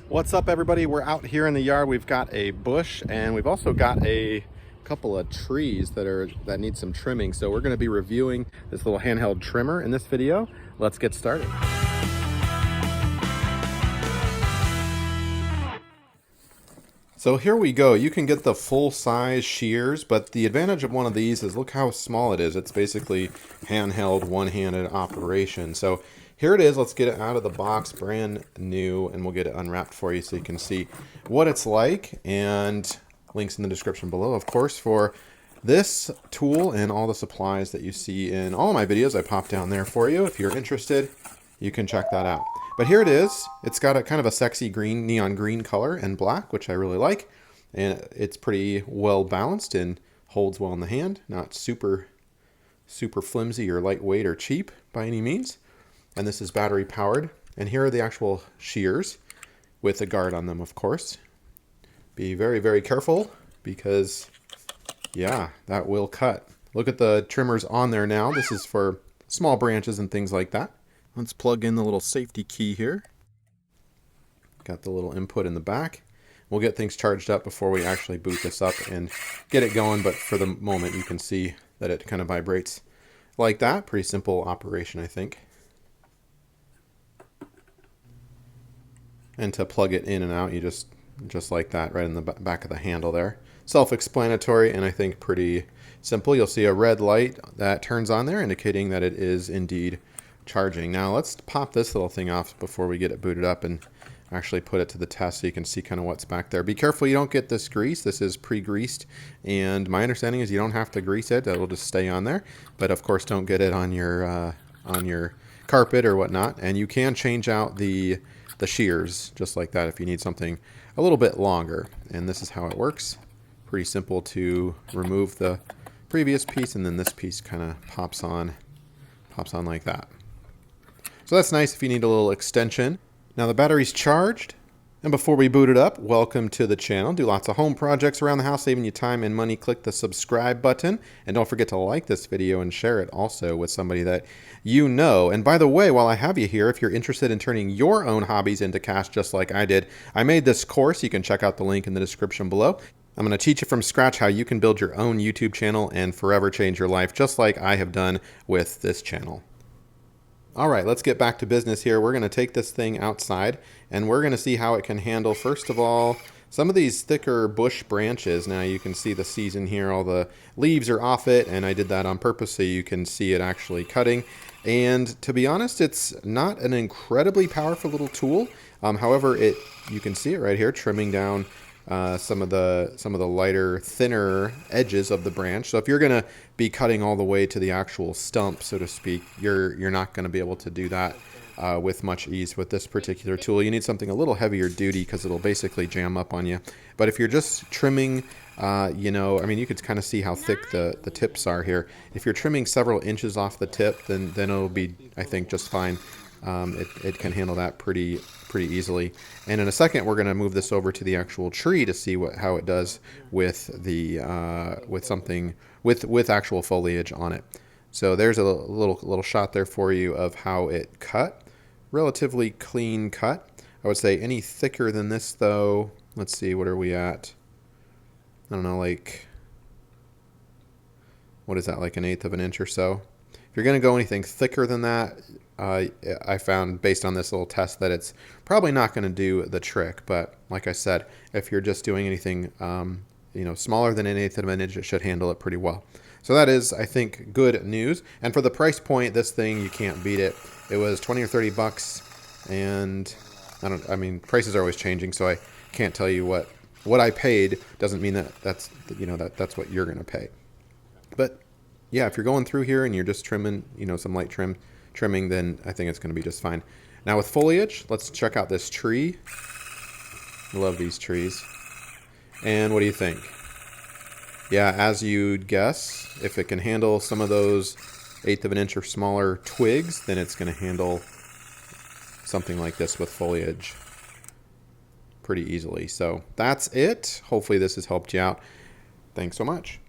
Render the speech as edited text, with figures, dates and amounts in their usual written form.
What's up, everybody? We're out here in the yard. We've got a bush and we've also got a couple of trees that need some trimming. So we're going to be reviewing this little handheld trimmer in this video. Let's get started. So here we go. You can get the full-size shears, but the advantage of one of these is look how small it is. It's basically handheld, one-handed operation. So here it is. Let's get it out of the box, brand new, and we'll get it unwrapped for you so you can see what it's like. And links in the description below, of course, for this tool and all the supplies that you see in all of my videos. I pop down there for you. If you're interested, you can check that out. But here it is. It's got a kind of a sexy green, neon green color and black, which I really like. And it's pretty well balanced and holds well in the hand. Not super flimsy or lightweight or cheap by any means. And this is battery powered. And here are the actual shears with a guard on them, of course. Be very, very careful because, yeah, that will cut. Look at the trimmers on there now. This is for small branches and things like that. Let's plug in the little safety key here. Got the little input in the back. We'll get things charged up before we actually boot this up and get it going, but for the moment you can see that it kind of vibrates like that. Pretty simple operation, I think. And to plug it in and out, you just like that, right in the back of the handle there. Self-explanatory and I think pretty simple. You'll see a red light that turns on there indicating that it is indeed charging. Now let's pop this little thing off before we get it booted up and actually put it to the test so you can see kind of what's back there. Be careful you don't get this grease. This is pre-greased, and my understanding is you don't have to grease it. It'll just stay on there. But of course don't get it on your carpet or whatnot. And you can change out the shears just like that if you need something a little bit longer. And this is how it works. Pretty simple to remove the previous piece, and then this piece kind of pops on like that. So that's nice if you need a little extension. Now the battery's charged, and before we boot it up, welcome to the channel. Do lots of home projects around the house, saving you time and money. Click the subscribe button, and don't forget to like this video and share it also with somebody that you know. And by the way, while I have you here, if you're interested in turning your own hobbies into cash just like I did, I made this course. You can check out the link in the description below. I'm going to teach you from scratch how you can build your own YouTube channel and forever change your life, just like I have done with this channel. All right, let's get back to business here. We're going to take this thing outside and we're going to see how it can handle, first of all, some of these thicker bush branches. Now you can see the season here, all the leaves are off it, and I did that on purpose so you can see it actually cutting. And to be honest, it's not an incredibly powerful little tool. However, you can see it right here, trimming down some of the lighter, thinner edges of the branch. So if you're going to be cutting all the way to the actual stump, so to speak, you're not going to be able to do that with much ease with this particular tool. You need something a little heavier duty because it'll basically jam up on you. But if you're just trimming, you know, I mean, you could kind of see how thick the tips are here. If you're trimming several inches off the tip, then it'll be, I think, just fine. It can handle that pretty easily. And in a second, we're going to move this over to the actual tree to see how it does with the with actual foliage on it. So there's a little shot there for you of how it cut. Relatively clean cut. I would say any thicker than this though. Let's see, what are we at? I don't know, like, what is that, like 1/8 of an inch or so? If you're going to go anything thicker than that, I found based on this little test that it's probably not going to do the trick. But like I said, if you're just doing anything you know, smaller than 1/8 of an inch, it should handle it pretty well. So that is, I think, good news. And for the price point, this thing, you can't beat it. It was 20 or 30 bucks, and I mean, prices are always changing, so I can't tell you what I paid. Doesn't mean that's that's what you're going to pay. But yeah, if you're going through here and you're just trimming, you know, some light trimming, then I think it's going to be just fine. Now with foliage, let's check out this tree. I love these trees. And what do you think? Yeah, as you'd guess, if it can handle some of those 1/8 of an inch or smaller twigs, then it's going to handle something like this with foliage pretty easily. So that's it. Hopefully this has helped you out. Thanks so much.